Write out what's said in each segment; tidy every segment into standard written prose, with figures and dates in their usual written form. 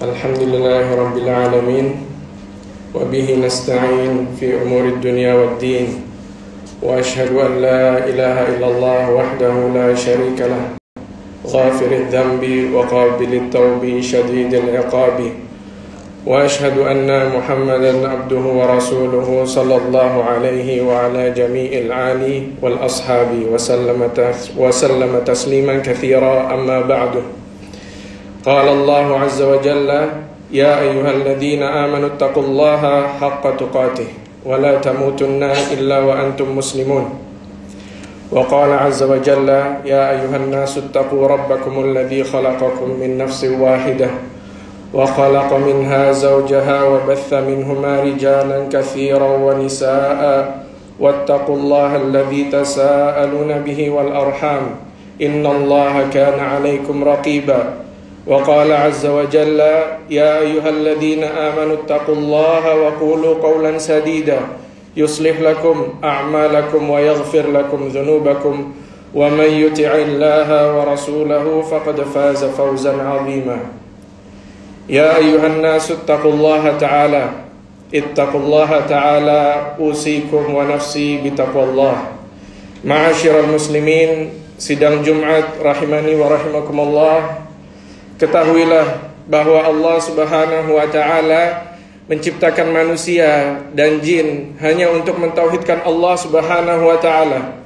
Alhamdulillahi Rabbil Alamin. Wabihi nasta'in fi umuri dunya wad din. Wa ashhadu an la ilaha illallah wahdahu la sharika lah, ghafiril dhanbi wa qabilit tawbi shadidil iqabi. Wa ashhadu anna Muhammadan abduhu wa rasuluhu sallallahu alaihi wa ala jami'il ali wal ashabi wa sallama tasliman katsira, amma ba'du. Qala Allah azza wa jalla: Ya ayyuhalladzina amanu taqullaha haqqa tuqatih wa la tamutunna illa wa antum muslimun. Wa qala azza wa jalla: Ya ayyuhan nasu taqu rabbakumul ladzi khalaqakum min nafsin wahidah wa khalaqa minha zawjaha wa batha minhuma rijalan katsiran wa nisaa'a wattaqullaha alladzi tasaaluna bihi wal arham innallaha kana 'alaikum raqiba. Wa qala azza wa jalla: Ya ayyuhalladzina amanu taqullaha wa qulu qawlan sadida yuslih lakum a'malakum wa yaghfir lakum dhunubakum wa man yuti'illaha wa rasulahu faqad faza fawzan 'azima. Ya ayyuhan nasu taqullaha ta'ala ittaqullaha ta'ala usikum wa nafsi bitaqwallah. Ma'asyiral muslimin, sidang Jumat rahimani wa rahimakumullah. Ketahuilah bahwa Allah Subhanahu wa ta'ala menciptakan manusia dan jin hanya untuk mentauhidkan Allah Subhanahu wa ta'ala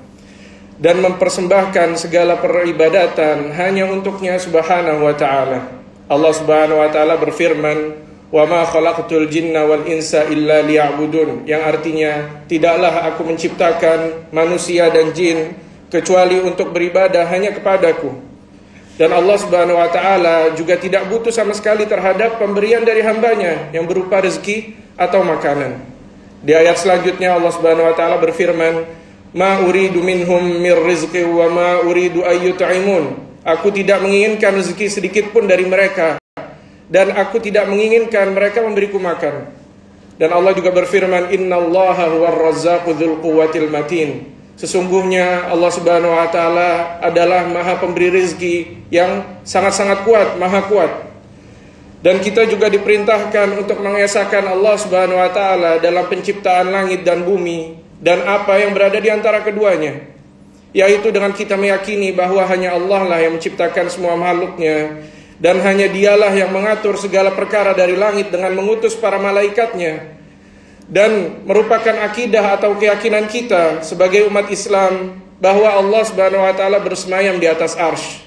dan mempersembahkan segala peribadatan hanya untuknya Subhanahu wa ta'ala. Allah Subhanahu wa ta'ala berfirman, "Wa ma khalaqtul jinna wal insa illa liya'budun," yang artinya tidaklah aku menciptakan manusia dan jin kecuali untuk beribadah hanya kepadaku. Dan Allah Subhanahu wa ta'ala juga tidak butuh sama sekali terhadap pemberian dari hambanya yang berupa rezeki atau makanan. Di ayat selanjutnya Allah Subhanahu wa ta'ala berfirman, "Ma uridu minhum mir rizqi wa ma uridu ayyut'imun." Aku tidak menginginkan rezeki sedikit pun dari mereka, dan aku tidak menginginkan mereka memberiku makan. Dan Allah juga berfirman, "Innallaha huwar razzaqu dzul quwwatil matin." Sesungguhnya Allah Subhanahu wa ta'ala adalah maha pemberi rezeki yang sangat-sangat kuat, maha kuat. Dan kita juga diperintahkan untuk mengesahkan Allah Subhanahu wa ta'ala dalam penciptaan langit dan bumi dan apa yang berada di antara keduanya, yaitu dengan kita meyakini bahwa hanya Allah lah yang menciptakan semua makhluknya, dan hanya dialah yang mengatur segala perkara dari langit dengan mengutus para malaikatnya. Dan merupakan akidah atau keyakinan kita sebagai umat Islam bahwa Allah Subhanahu wa ta'ala bersemayam di atas arsy.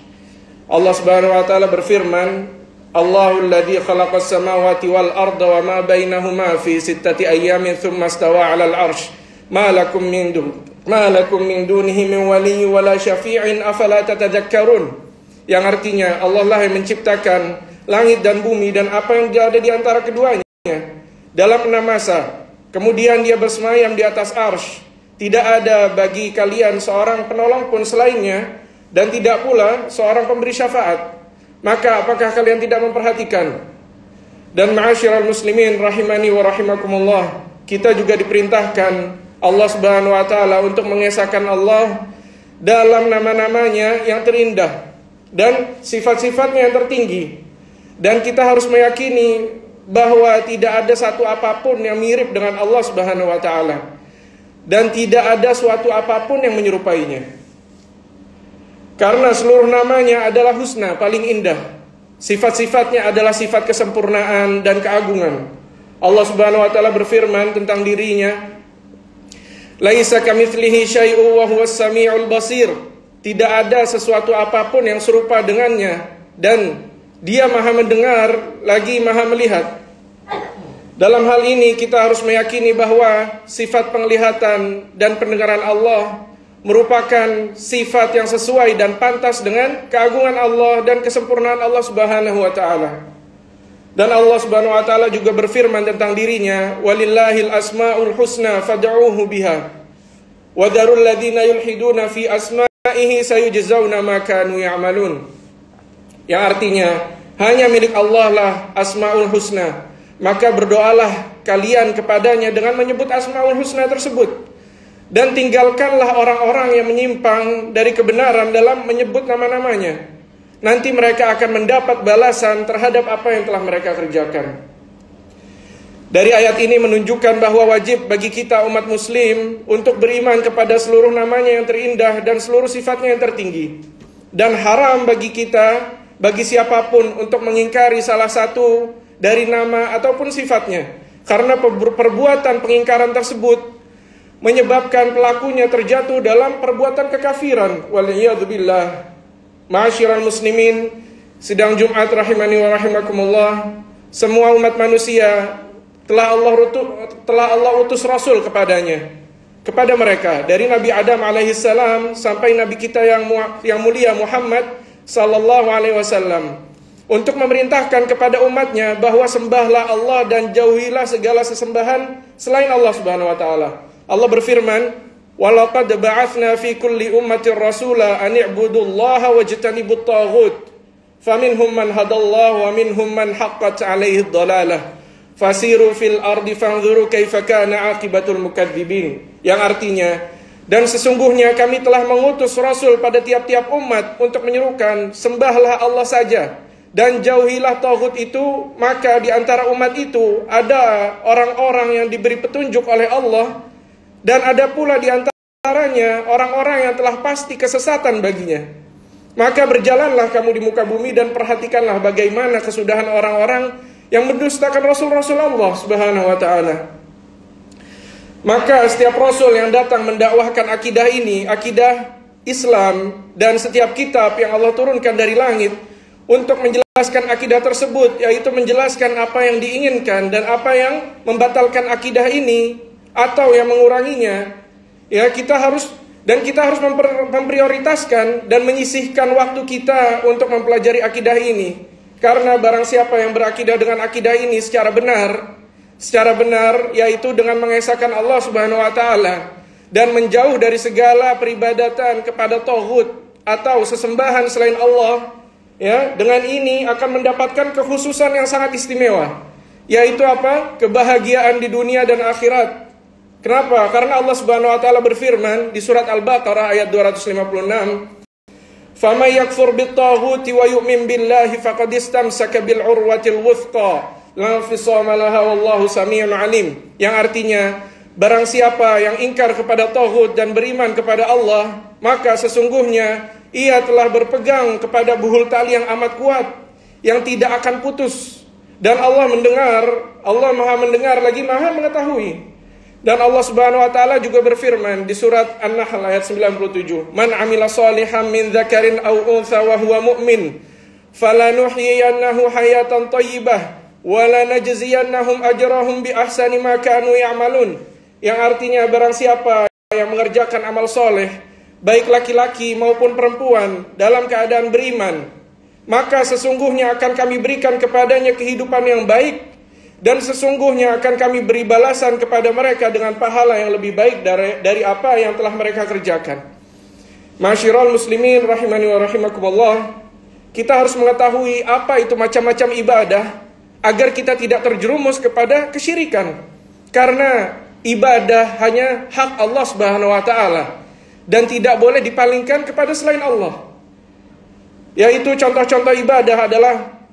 Allah Subhanahu wa ta'ala berfirman, "Allahul ladzi khalaqas samawati wal arda wa ma bainahuma fi sittati ayyamin tsumma istawa 'alal arsy ma lakum min dunihi min waliyyin wala syafi'in afala tatadhakkarun." Yang artinya Allah lah yang menciptakan langit dan bumi dan apa yang ada di antara keduanya dalam 6 masa. Kemudian dia bersemayam di atas arsy. Tidak ada bagi kalian seorang penolong pun selainnya, dan tidak pula seorang pemberi syafaat. Maka apakah kalian tidak memperhatikan? Dan ma'asyiral muslimin rahimani wa rahimakumullah, kita juga diperintahkan Allah Subhanahu wa ta'ala untuk mengesahkan Allah dalam nama-namanya yang terindah dan sifat-sifatnya yang tertinggi. Dan kita harus meyakini bahwa tidak ada satu apapun yang mirip dengan Allah Subhanahu wa ta'ala, dan tidak ada suatu apapun yang menyerupainya. Karena seluruh namanya adalah husna, paling indah. Sifat-sifatnya adalah sifat kesempurnaan dan keagungan. Allah Subhanahu wa ta'ala berfirman tentang dirinya, "Laisa kamitslihi syai'un wa huwas samiul basir." Tidak ada sesuatu apapun yang serupa dengannya, dan Dia maha mendengar lagi maha melihat. Dalam hal ini kita harus meyakini bahwa sifat penglihatan dan pendengaran Allah merupakan sifat yang sesuai dan pantas dengan keagungan Allah dan kesempurnaan Allah Subhanahu wa ta'ala. Dan Allah Subhanahu wa ta'ala juga berfirman tentang dirinya, "Walillahil asmaul husna fad'uuhu biha wa dharul ladzina yulhiduna fi asma'ihi sayujzauna ma kanu ya'malun." Yang artinya hanya milik Allah lah asmaul husna, maka berdoalah kalian kepadanya dengan menyebut asmaul husna tersebut, dan tinggalkanlah orang-orang yang menyimpang dari kebenaran dalam menyebut nama-namanya. nanti mereka akan mendapat balasan terhadap apa yang telah mereka kerjakan. Dari ayat ini menunjukkan bahwa wajib bagi kita umat muslim untuk beriman kepada seluruh namanya yang terindah dan seluruh sifatnya yang tertinggi. Dan haram bagi kita, bagi siapapun untuk mengingkari salah satu dari nama ataupun sifatnya. Karena perbuatan pengingkaran tersebut menyebabkan pelakunya terjatuh dalam perbuatan kekafiran. Waliyadzubillah. Ma'asyiral muslimin, sidang Jumat rahimani wa rahimakumullah. Semua umat manusia telah Allah utus Rasul kepada mereka, dari Nabi Adam alaihissalam sampai Nabi kita yang mulia Muhammad sallallahu alaihi wasallam, untuk memerintahkan kepada umatnya bahwa sembahlah Allah dan jauhilah segala sesembahan selain Allah subhanahu wa ta'ala. Allah berfirman, walaqad ba'athna fi kulli ummatin rasula an i'budullaha wajtanibut taghut faminhum man hadallahu wa minhum man haqqat alaihi dhalalah fasiru fil ardi fanzuru kaifa kana aqibatul mukadzibin, yang artinya, dan sesungguhnya kami telah mengutus Rasul pada tiap-tiap umat untuk menyerukan sembahlah Allah saja dan jauhilah taghut itu. Maka di antara umat itu ada orang-orang yang diberi petunjuk oleh Allah, dan ada pula di antaranya orang-orang yang telah pasti kesesatan baginya. Maka berjalanlah kamu di muka bumi dan perhatikanlah bagaimana kesudahan orang-orang yang mendustakan Rasul-Rasul Allah subhanahu wa ta'ala. Maka setiap Rasul yang datang mendakwahkan akidah ini, akidah Islam, dan setiap kitab yang Allah turunkan dari langit untuk menjelaskan akidah tersebut, yaitu menjelaskan apa yang diinginkan dan apa yang membatalkan akidah ini atau yang menguranginya, ya kita harus memprioritaskan dan menyisihkan waktu kita untuk mempelajari akidah ini. Karena barang siapa yang berakidah dengan akidah ini secara benar yaitu dengan mengesahkan Allah subhanahu wa ta'ala dan menjauh dari segala peribadatan kepada taghut atau sesembahan selain Allah, ya, dengan ini akan mendapatkan kekhususan yang sangat istimewa, yaitu apa? Kebahagiaan di dunia dan akhirat. Kenapa? Karena Allah subhanahu wa ta'ala berfirman di surat Al-Baqarah ayat 256, فَمَنْ يَكْفُرْ بِالطَّاغُوتِ وَيُؤْمِنْ بِاللَّهِ فَقَدِ اسْتَمْسَكَ بِالْعُرْوَةِ الْوُثْقَى لَا انفِصَامَ لَهَا وَاللَّهُ سَمِيعٌ عَلِيمٌ, yang artinya, barang siapa yang ingkar kepada taghut dan beriman kepada Allah, maka sesungguhnya ia telah berpegang kepada buhul tali yang amat kuat, yang tidak akan putus. Dan Allah mendengar, Allah maha mendengar lagi maha mengetahui. Dan Allah subhanahu wa ta'ala juga berfirman di surat An-Nahl ayat 97, Man amila salihan min dzakarin aw untha wa huwa mu'min falanuhyiyannahu hayatan thayyibah wa lanajziyannahum ajrahum bi ahsani ma kanu ya'malun, yang artinya barang siapa yang mengerjakan amal soleh, baik laki-laki maupun perempuan, dalam keadaan beriman, maka sesungguhnya akan kami berikan kepadanya kehidupan yang baik, dan sesungguhnya akan kami beri balasan kepada mereka dengan pahala yang lebih baik dari apa yang telah mereka kerjakan. Ma'asyiral muslimin rahimani wa rahimakumullah, kita harus mengetahui apa itu macam-macam ibadah agar kita tidak terjerumus kepada kesyirikan. Karena ibadah hanya hak Allah subhanahu wa ta'ala dan tidak boleh dipalingkan kepada selain Allah. Yaitu contoh-contoh ibadah adalah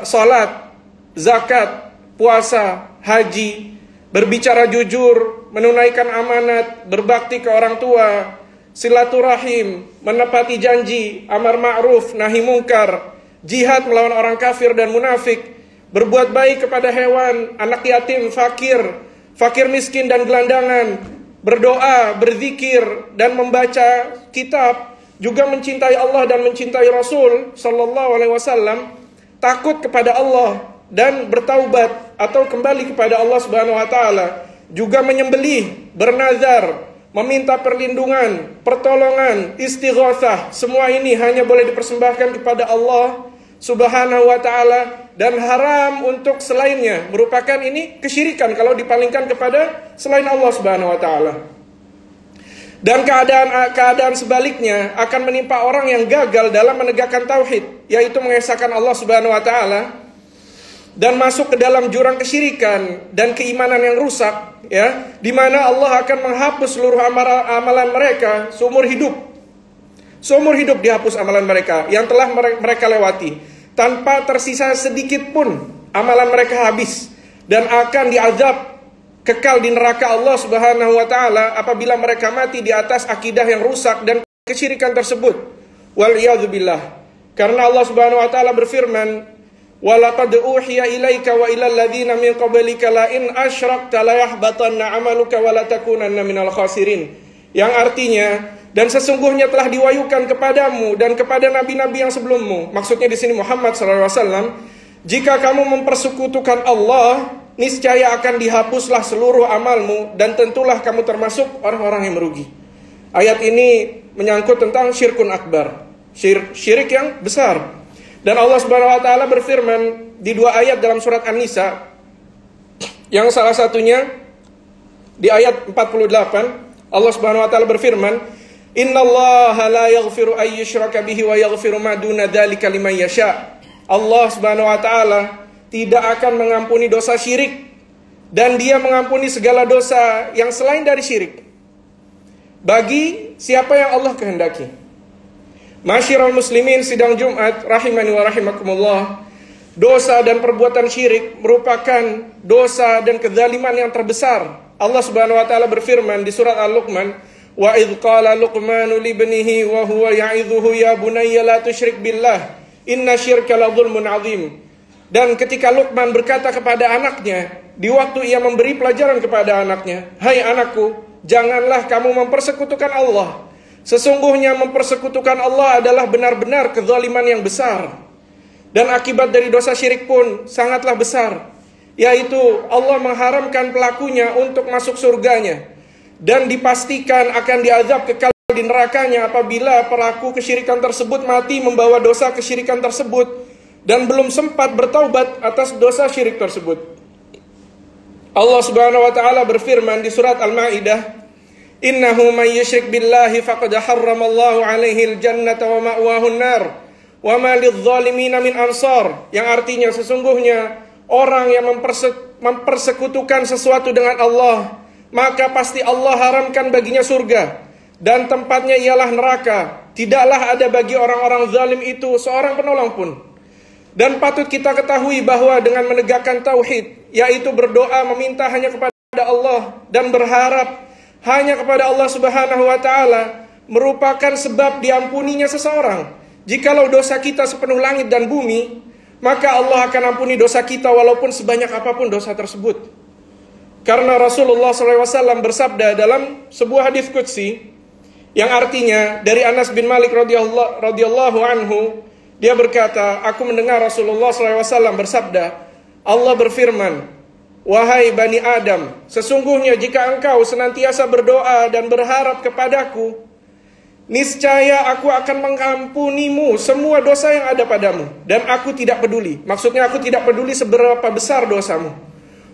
salat, zakat, puasa, haji, berbicara jujur, menunaikan amanat, berbakti ke orang tua, silaturahim, menepati janji, amar ma'ruf, nahi mungkar, jihad melawan orang kafir dan munafik, berbuat baik kepada hewan, anak yatim, fakir miskin dan gelandangan, berdoa, berzikir, dan membaca kitab, juga mencintai Allah dan mencintai Rasul sallallahu alaihi wasallam, takut kepada Allah dan bertaubat atau kembali kepada Allah subhanahu wa ta'ala, juga menyembelih, bernazar, meminta perlindungan, pertolongan, istighatsah, semua ini hanya boleh dipersembahkan kepada Allah subhanahu wa ta'ala dan haram untuk selainnya. Merupakan ini kesyirikan kalau dipalingkan kepada selain Allah subhanahu wa ta'ala. Dan keadaan sebaliknya akan menimpa orang yang gagal dalam menegakkan tauhid, yaitu mengesahkan Allah subhanahu wa ta'ala, dan masuk ke dalam jurang kesyirikan dan keimanan yang rusak, ya, di mana Allah akan menghapus seluruh amalan mereka seumur hidup. Seumur hidup dihapus amalan mereka yang telah mereka lewati, tanpa tersisa sedikit pun amalan mereka habis, dan akan diazab kekal di neraka Allah Subhanahu wa taala apabila mereka mati di atas akidah yang rusak dan kesyirikan tersebut. Wal'iyadzubillah. Karena Allah Subhanahu wa taala berfirman, "Walaqad uhiya ilaika wa ilal ladzina min qablika la in asyrakta la yahbatanna 'amaluka wa la takunanna minal khasirin." Yang artinya, dan sesungguhnya telah diwahyukan kepadamu dan kepada nabi-nabi yang sebelummu. Maksudnya di sini Muhammad SAW, jika kamu mempersekutukan Allah, niscaya akan dihapuslah seluruh amalmu dan tentulah kamu termasuk orang-orang yang merugi. Ayat ini menyangkut tentang syirkun akbar, syirik yang besar. Dan Allah Subhanahu wa taala berfirman di dua ayat dalam surat An-Nisa, yang salah satunya di ayat 48, Allah Subhanahu wa taala berfirman, "Innallaha la yaghfiru ay yushraka bihi wa yaghfiru ma duna dzalika liman yasha." Allah Subhanahu wa taala tidak akan mengampuni dosa syirik, dan Dia mengampuni segala dosa yang selain dari syirik bagi siapa yang Allah kehendaki. Masyiral muslimin sidang Jumat rahimani wa rahimakumullah, dosa dan perbuatan syirik merupakan dosa dan kezaliman yang terbesar. Allah Subhanahu wa taala berfirman di surat Al-Luqman, "Wa idz qala Luqmanu libnihi wa huwa ya'idhuhu ya bunayya la tusyrik billah, inna syirka la dzulmun 'adzim." Dan ketika Luqman berkata kepada anaknya di waktu ia memberi pelajaran kepada anaknya, "Hai anakku, janganlah kamu mempersekutukan Allah. Sesungguhnya mempersekutukan Allah adalah benar-benar kezaliman yang besar. Dan akibat dari dosa syirik pun sangatlah besar, yaitu Allah mengharamkan pelakunya untuk masuk surganya, dan dipastikan akan diazab kekal di nerakanya apabila pelaku kesyirikan tersebut mati membawa dosa kesyirikan tersebut dan belum sempat bertaubat atas dosa syirik tersebut." Allah Subhanahu wa taala berfirman di surat Al-Maidah, "Innahu may yusyrik billahi faqad harramallahu 'alaihi al-jannata wa ma'wahu an-nar wa ma lidh-dhalimin min ansar." Yang artinya sesungguhnya orang yang mempersekutukan sesuatu dengan Allah, maka pasti Allah haramkan baginya surga dan tempatnya ialah neraka. Tidaklah ada bagi orang-orang zalim itu seorang penolong pun. Dan patut kita ketahui bahwa dengan menegakkan tauhid, yaitu berdoa meminta hanya kepada Allah dan berharap hanya kepada Allah Subhanahu wa taala, merupakan sebab diampuninya seseorang. Jikalau dosa kita sepenuh langit dan bumi, maka Allah akan ampuni dosa kita walaupun sebanyak apapun dosa tersebut. Karena Rasulullah SAW bersabda dalam sebuah hadis qudsi, yang artinya dari Anas bin Malik radhiyallahu anhu, dia berkata, "Aku mendengar Rasulullah SAW bersabda, Allah berfirman, 'Wahai Bani Adam, sesungguhnya jika engkau senantiasa berdoa dan berharap kepadaku, niscaya aku akan mengampunimu semua dosa yang ada padamu, dan aku tidak peduli." Maksudnya aku tidak peduli seberapa besar dosamu.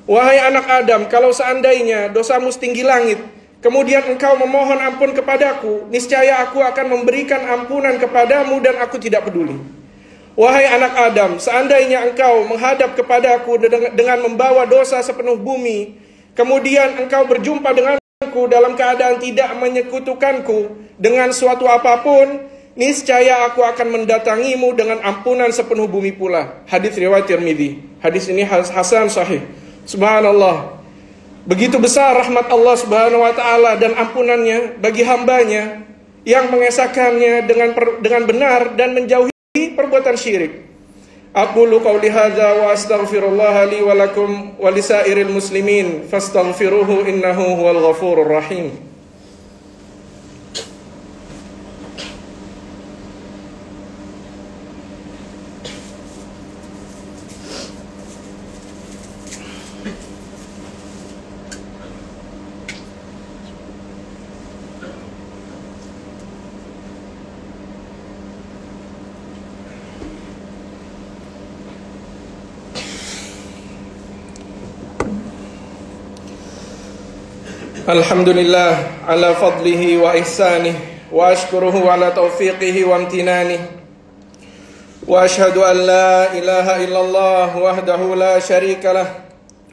"Wahai anak Adam, kalau seandainya dosamu setinggi langit, kemudian engkau memohon ampun kepadaku, niscaya aku akan memberikan ampunan kepadamu dan aku tidak peduli. Wahai anak Adam, seandainya engkau menghadap kepadaku dengan membawa dosa sepenuh bumi, kemudian engkau berjumpa denganku dalam keadaan tidak menyekutukanku dengan suatu apapun, niscaya aku akan mendatangimu dengan ampunan sepenuh bumi pula." Hadis riwayat Tirmidzi. Hadis ini hasan sahih. Subhanallah. Begitu besar rahmat Allah Subhanahu wa taala dan ampunannya bagi hambanya yang mengesahkannya dengan benar dan menjauhi perbuatan syirik. Aqulu qauli hadza wa astaghfirullah li wa lakum wa lisairil muslimin fastaghfiruhu innahu huwal ghafurur rahim. Alhamdulillah ala fadlihi wa ihsanih, wa ashkuruhu ala taufiqihi wa amtinanih, wa ashhadu an la ilaha illallah wahdahu la syarika lah,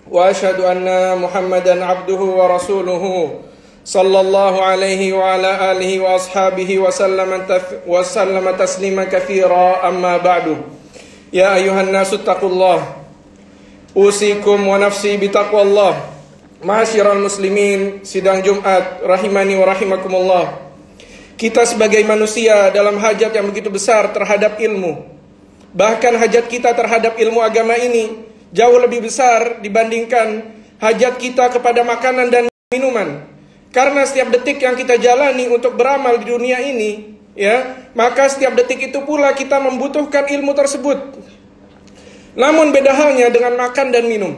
wa ashhadu anna Muhammadan abduhu wa rasuluhu sallallahu alaihi wa ala alihi wa ashabihi wa sallama taslima katsira, amma ba'du. Ya ayuhan nasu taqullah, usikum wa nafsi bitaqwallah. Ma'asyiral muslimin, sidang Jumat rahimani wa rahimakumullah. Kita sebagai manusia dalam hajat yang begitu besar terhadap ilmu. Bahkan hajat kita terhadap ilmu agama ini jauh lebih besar dibandingkan hajat kita kepada makanan dan minuman. Karena setiap detik yang kita jalani untuk beramal di dunia ini, maka setiap detik itu pula kita membutuhkan ilmu tersebut. Namun beda halnya dengan makan dan minum,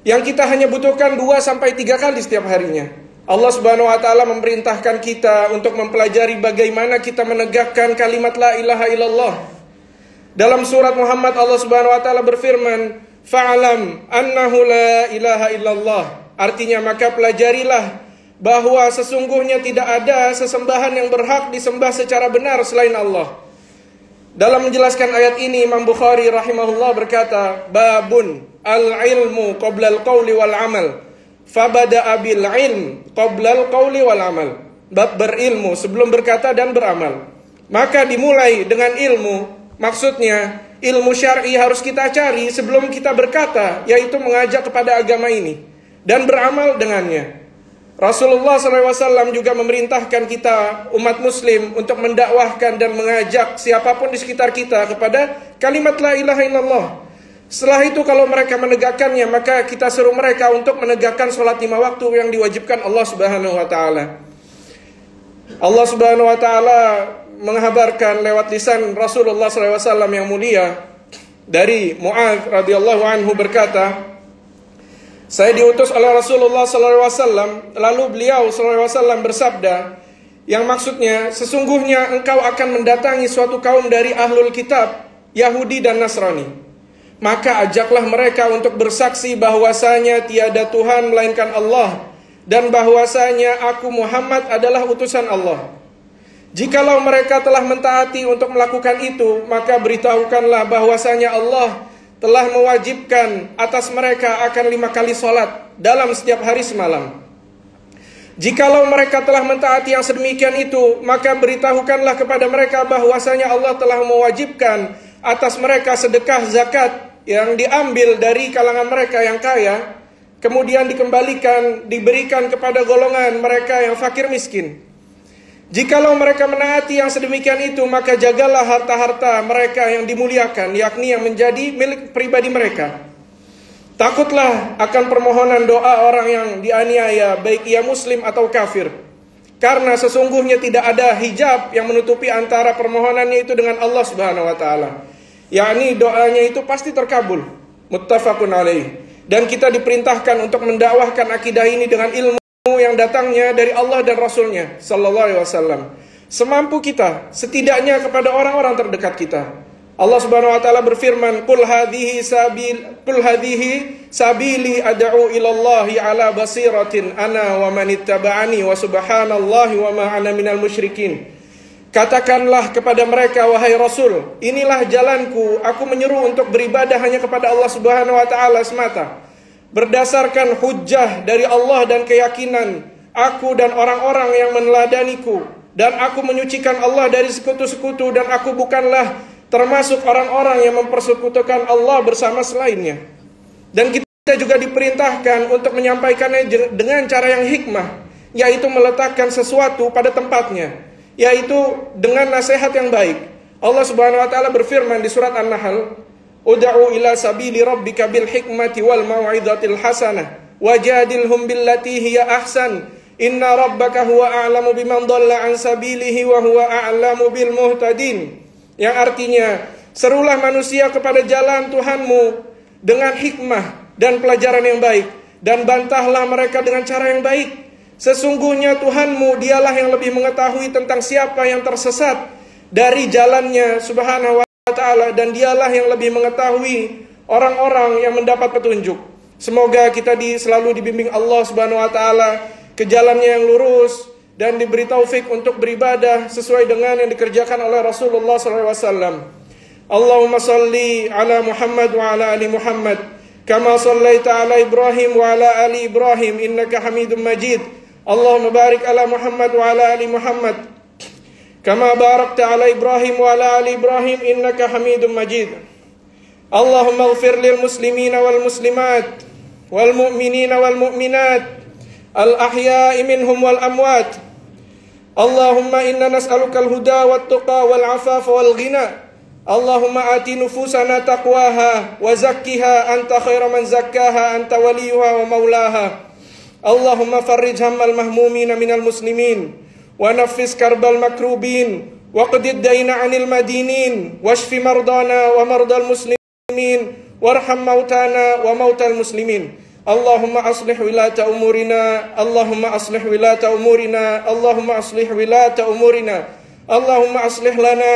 yang kita hanya butuhkan 2-3 kali setiap harinya. Allah Subhanahu wa taala memerintahkan kita untuk mempelajari bagaimana kita menegakkan kalimat la ilaha illallah. Dalam surat Muhammad, Allah Subhanahu wa taala berfirman, "Fa'lam annahu la ilaha illallah." Artinya, maka pelajarilah bahwa sesungguhnya tidak ada sesembahan yang berhak disembah secara benar selain Allah. Dalam menjelaskan ayat ini, Imam Bukhari rahimahullah berkata, "Babun al-ilmu qabla al-qawli wal amal, fabada'a bil ilm qabla al-qawli wal amal." Bab berilmu sebelum berkata dan beramal. Maka dimulai dengan ilmu. Maksudnya, ilmu syar'i harus kita cari sebelum kita berkata, yaitu mengajak kepada agama ini dan beramal dengannya. Rasulullah SAW juga memerintahkan kita, umat muslim, untuk mendakwahkan dan mengajak siapapun di sekitar kita kepada kalimat la ilaha illallah. Setelah itu kalau mereka menegakkannya, maka kita suruh mereka untuk menegakkan sholat 5 waktu yang diwajibkan Allah Subhanahu wa ta'ala. Allah Subhanahu wa ta'ala menghabarkan lewat lisan Rasulullah SAW yang mulia dari Mu'adz radhiyallahu anhu berkata, "Saya diutus oleh Rasulullah SAW, lalu beliau SAW bersabda, yang maksudnya, sesungguhnya engkau akan mendatangi suatu kaum dari ahlul kitab, Yahudi dan Nasrani. Maka ajaklah mereka untuk bersaksi bahwasanya tiada Tuhan melainkan Allah, dan bahwasanya aku Muhammad adalah utusan Allah. Jikalau mereka telah mentaati untuk melakukan itu, maka beritahukanlah bahwasanya Allah telah mewajibkan atas mereka akan 5 kali sholat dalam setiap hari semalam. Jikalau mereka telah mentaati yang sedemikian itu, maka beritahukanlah kepada mereka bahwasanya Allah telah mewajibkan atas mereka sedekah zakat yang diambil dari kalangan mereka yang kaya, kemudian diberikan kepada golongan mereka yang fakir miskin. Jikalau mereka menaati yang sedemikian itu, maka jagalah harta-harta mereka yang dimuliakan, yakni yang menjadi milik pribadi mereka. Takutlah akan permohonan doa orang yang dianiaya, baik ia muslim atau kafir. Karena sesungguhnya tidak ada hijab yang menutupi antara permohonannya itu dengan Allah Subhanahu wa taala. Yakni doanya itu pasti terkabul. Muttafaqun alaih. Dan kita diperintahkan untuk mendakwahkan akidah ini dengan ilmu yang datangnya dari Allah dan Rasulnya sallallahu alaihi wasallam, semampu kita, setidaknya kepada orang-orang terdekat kita. Allah Subhanahu wa taala berfirman, "Qul hadhihi sabili ad'u ila Allahi ala basiratin ana wa man ittaba'ani wa subhanallahi wa ma ana minal musyrikin." Katakanlah kepada mereka, wahai Rasul, inilah jalanku, aku menyeru untuk beribadah hanya kepada Allah Subhanahu wa taala semata, berdasarkan hujjah dari Allah dan keyakinan aku dan orang-orang yang meneladaniku, dan aku menyucikan Allah dari sekutu-sekutu, dan aku bukanlah termasuk orang-orang yang mempersekutukan Allah bersama selainnya. Dan kita juga diperintahkan untuk menyampaikannya dengan cara yang hikmah, yaitu meletakkan sesuatu pada tempatnya, yaitu dengan nasihat yang baik. Allah Subhanahu wa taala berfirman di surat An-Nahl, "Ud'u ila sabili rabbika bil hikmati wal mau'izatil hasanah wajadilhum billati hiya ahsan inna rabbaka huwa a'lamu biman dhalla an sabilihi wa huwa a'lamu bil muhtadin." Yang artinya, serulah manusia kepada jalan Tuhanmu dengan hikmah dan pelajaran yang baik, dan bantahlah mereka dengan cara yang baik. Sesungguhnya Tuhanmu dialah yang lebih mengetahui tentang siapa yang tersesat dari jalannya Subhanahu wa ta'ala, dan dialah yang lebih mengetahui orang-orang yang mendapat petunjuk. Semoga kita selalu dibimbing Allah Subhanahu wa ta'ala ke jalannya yang lurus, dan diberi taufik untuk beribadah sesuai dengan yang dikerjakan oleh Rasulullah SAW. Allahumma salli ala Muhammad wa ala ali Muhammad kama sallaita ala Ibrahim wa ala ali Ibrahim innaka Hamidum Majid. اللهم بارك على محمد وعلى آل محمد كما باركت على إبراهيم وعلى آل إبراهيم إنك حميد مجيد. اللهم اغفر للمسلمين والمسلمات والمؤمنين والمؤمنات الأحياء منهم والأموات. اللهم إنا نسألك الهدى والتقى والعفاف والغنى. اللهم آت نفوسنا تقواها وزكها أنت خير من زكاها أنت وليها ومولاها. اللهم فرج هم المهمومين من المسلمين ونفس كرب المكروبين وقض الدين عن المدينين واشف مرضانا ومرضى المسلمين وارحم موتانا وموتى المسلمين. اللهم أصلح ولاة أمورنا. اللهم أصلح ولاة أمورنا. اللهم أصلح ولاة أمورنا. اللهم أصلح لنا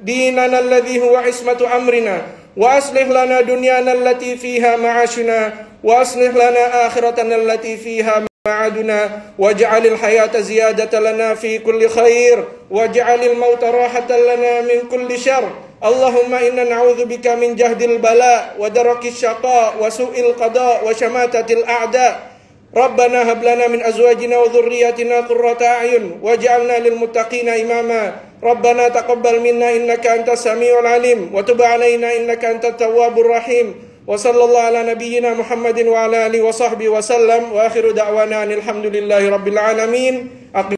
ديننا الذي هو عصمة أمرنا وأصلح لنا دنيانا التي فيها معاشنا وأصلح لنا آخرتنا التي فيها معادنا واجعل الحياة زيادة لنا في كل خير واجعل الموت راحة لنا من كل شر. اللهم إنا نعوذ بك من جهد البلاء ودرك الشقاء وسوء القضاء وشماتة الأعداء. ربنا هب لنا من أزواجنا وذرياتنا قرة أعين واجعلنا للمتقين إماما. ربنا تقبل منا إنك أنت السميع العليم وتب علينا إنك أنت التواب الرحيم. وصلى الله على نبينا محمد وعلى آله وصحبه وسلم وآخر دعوانا أن الحمد لله رب العالمين.